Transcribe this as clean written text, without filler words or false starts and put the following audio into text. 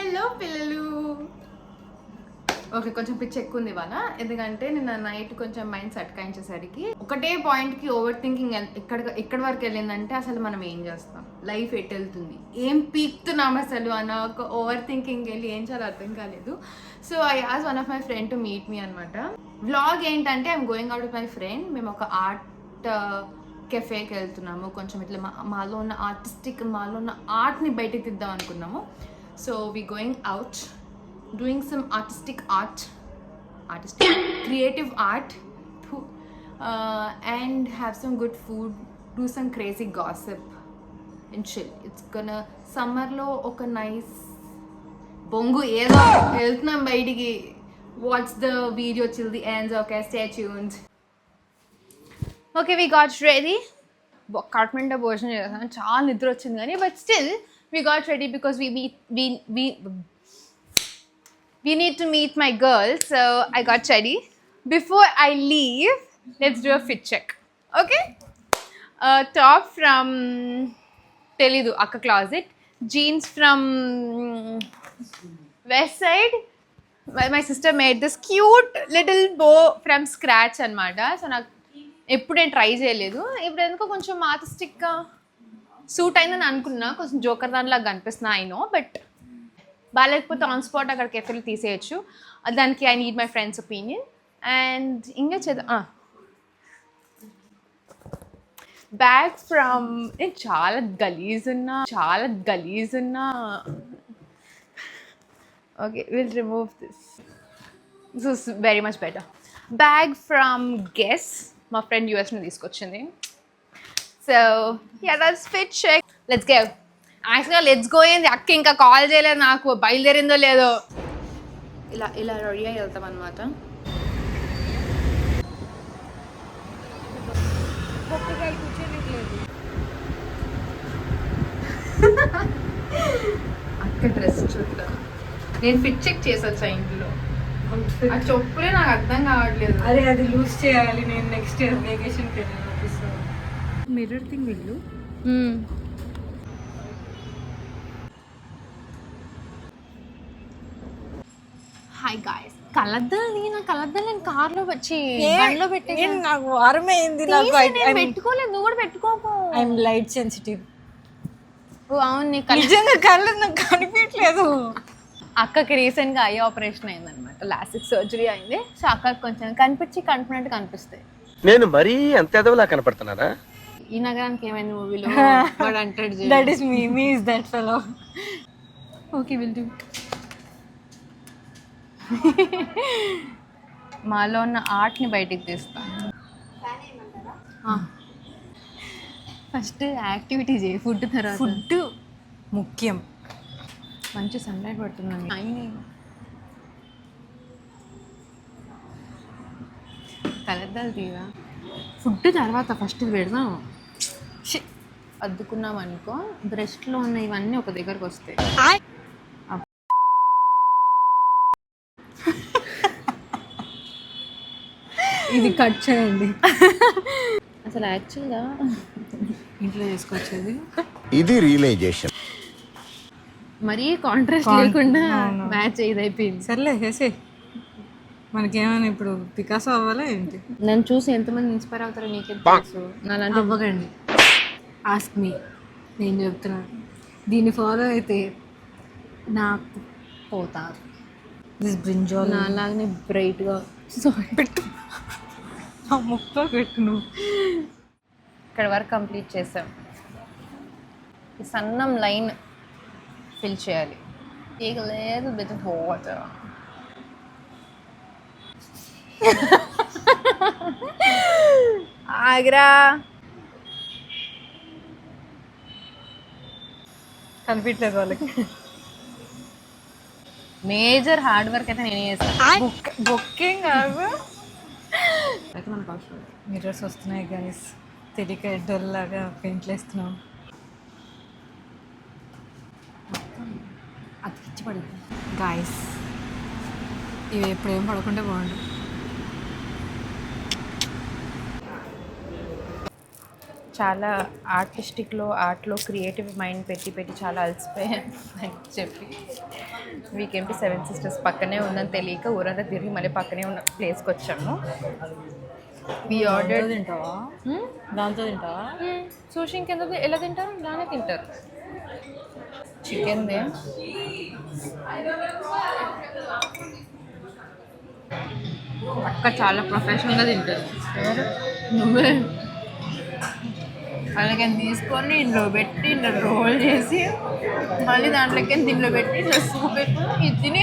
Hello పిల్లలు. Okay, కొంచెం pitch ఎక్కువ ఉంది ఇవాళ, ఎందుకంటే నిన్న నైట్ కొంచెం మైండ్ సట్కాయించేసరికి ఒకటే పాయింట్కి ఓవర్ థింకింగ్ ఎక్కడి వరకు వెళ్ళిందంటే అసలు మనం ఏం చేస్తాం, లైఫ్ ఎటు వెళ్తుంది, ఏం పీక్తున్నాం అసలు అన్న ఒక ఓవర్ థింకింగ్ వెళ్ళి ఏం చాలా అర్థం కాలేదు. So I ask one of my friend to meet me అనమాట. వ్లాగ్ ఏంటంటే I'm going out with my friend. మేము ఒక ఆర్ట్ కెఫేకి వెళ్తున్నాము. కొంచెం ఇట్లా మాలో ఉన్న మాలో ఉన్న ఆర్ట్ని బయటకు తీద్దాం అనుకున్నాము. So we going out, doing some creative art, and have some good food, do some crazy gossip and chill. It's gonna summer lo oka nice bongu edo veltunam bayitiki. Watch the video till the end. Okay, stay tuned. Okay, we got ready. Cartmenta భోజనం చేసాను, చాలా నిద్ర వచ్చింది కానీ but still we got ready because we need to meet my girls. So I got ready. Before I leave, let's do a fit check. Okay? Top from Telidu Akka Closet. Jeans from West Side. My sister made this cute little bow from scratch anamata. So నాకు ఎప్పుడు నేను try చేయలేదు. ఇప్పుడు ఎందుకో కొంచెం ఆర్టిస్టిక్గా suit అయిందని అనుకున్నా, కొంచెం జోకర్ దానిలాగా కనిపిస్తున్నా ఐ నో, బట్ బాగాలేకపోతే ఆన్ స్పాట్ అక్కడ కెఫేలు తీసేయచ్చు. దానికి I need my friends opinion. And ఇంకా చేద్దాం. బ్యాగ్ ఫ్రమ్, నేను చాలా గలీజ్ ఉన్నా. Okay, will remove this is very much better. Bag from guess, మా ఫ్రెండ్ యూఎస్ నుంచి తీసుకొచ్చింది. So yeah, that's fit check. Let's go. యాక్చువల్గా లెట్స్ గో ఏంది, అక్క ఇంకా కాల్ చేయలేదు నాకు, బయలుదేరిందో లేదో. ఇలా రెడీ అయ్యి వెళ్తాం అనమాట. అక్క డ్రెస్ చూద్దాం. నేను ఫిట్ చెక్ చేసి వచ్చా ఇంట్లో. ఆ చెప్పులే నాకు అర్థం కావట్లేదు. అరే అది లూజ్ చేయాలి, నేను నెక్స్ట్ ఇయర్ వెకేషన్కి వెళ్ళాను. మిర్రర్ థింగ్ వెళ్ళు. హాయ్ గాయ్స్, కలద్దాలి. నా కలద్దాలి నేను కార్లో వచ్చి బండ్లో పెట్టే, నాకు వారం అయింది. పెట్టుకోలేదు, నువ్వు కూడా పెట్టుకోకు. I'm light sensitive. ఓ అవును, నీ నిజంగా కళ్ళు నాకు కనిపించట్లేదు. అక్కకి రీసెంట్గా ఐ ఆపరేషన్ అయిందనమాట, లాస్టిక్ సర్జరీ అయింది. సో అక్కకి కొంచెం కనిపించినట్టు కనిపిస్తాయి. నేను మరీ అంత ఎదవలా కనపడుతున్నారా? ఈ నగరానికి ఏమైంది మూవీలో వాడు అంటాడు, that is me is that fellow. Okay, will do. మాలో ఉన్న ఆర్ట్ని బయటికి తీస్తాను. ఫస్ట్ యాక్టివిటీ చేయి, ఫుడ్ తర్వాత. ఫుడ్ ముఖ్యం. మంచి సన్లైట్ పడుతుందండి. కలద్దాలు తీవా, ఫుడ్ తర్వాత ఫస్ట్ పెడదాం. అద్దుకున్నాం అనుకో, బ్రెస్ట్లో ఉన్న ఇవన్నీ ఒక దగ్గరకు వస్తాయి. ఇది కట్ చేయండి. అసలు యాక్చువల్గా ఇంట్లో చేసుకొచ్చేది ఇది రియలైజేషన్. మరీ కాంట్రాస్ట్ లేకుండా మ్యాచ్ ఇది అయిపోయింది. సర్లే చేసే, మనకేమైనా ఇప్పుడు పికాసో అవ్వాలా ఏంటి? నన్ను చూసి ఎంతమంది ఇన్స్పైర్ అవుతారో నీకేం తెలుసు. నాలంటే అవ్వకండి, ఆస్క్ మీ. నేను చెప్తున్నాను, దీన్ని ఫాలో అయితే నాకు పోతారు. దిస్ బ్రింజాల్ నాలాగనే బ్రైట్గా పెట్టు, ఆ ముక్కలో పెట్టు. నువ్వు ఇక్కడ వరకు కంప్లీట్ చేసాం. ఈ సన్నం లైన్ ఫిల్ చేయాలి. ఇక లేదు బిట్ వాటర్. ఆగ్రా కనిపించలేదు వాళ్ళకి. మేజర్ హార్డ్ వర్క్ అయితే నేనే చేస్తాను. బొక్కేం కాదు. అయితే మనకు అవసరం మిర్రర్స్ వస్తున్నాయి గైస్, తెలియక ఎడ్డల్ లాగా పెయింట్లు వేస్తున్నాం. అతికిచ్చి పడింది గాయస్. ఇవి ఎప్పుడేం పడకుండా బాగుండు. చాలా ఆర్ట్లో క్రియేటివ్ మైండ్ పెట్టి చాలా అలసిపోయాను అని చెప్పి వీకెండ్ 7 సిస్టర్స్ పక్కనే ఉందని తెలియక ఊరంతా తిరిగి మళ్ళీ పక్కనే ఉన్న ప్లేస్కి వచ్చాము. వి ఆర్డర్ తింటావా? దాంతో తింటావా? సూషి ఇంకెందుకు ఎలా తింటారు? ఇలానే తింటారు. చికెన్దే అక్క చాలా ప్రొఫెషనల్గా తింటారు. నువ్వే అలాగే తీసుకొని ఇంట్లో పెట్టి ఇంట్లో రోల్ చేసి మళ్ళీ దాంట్లోకి దీంట్లో పెట్టి ఇట్లా సూప్ పెట్టుకొని ఇది తిని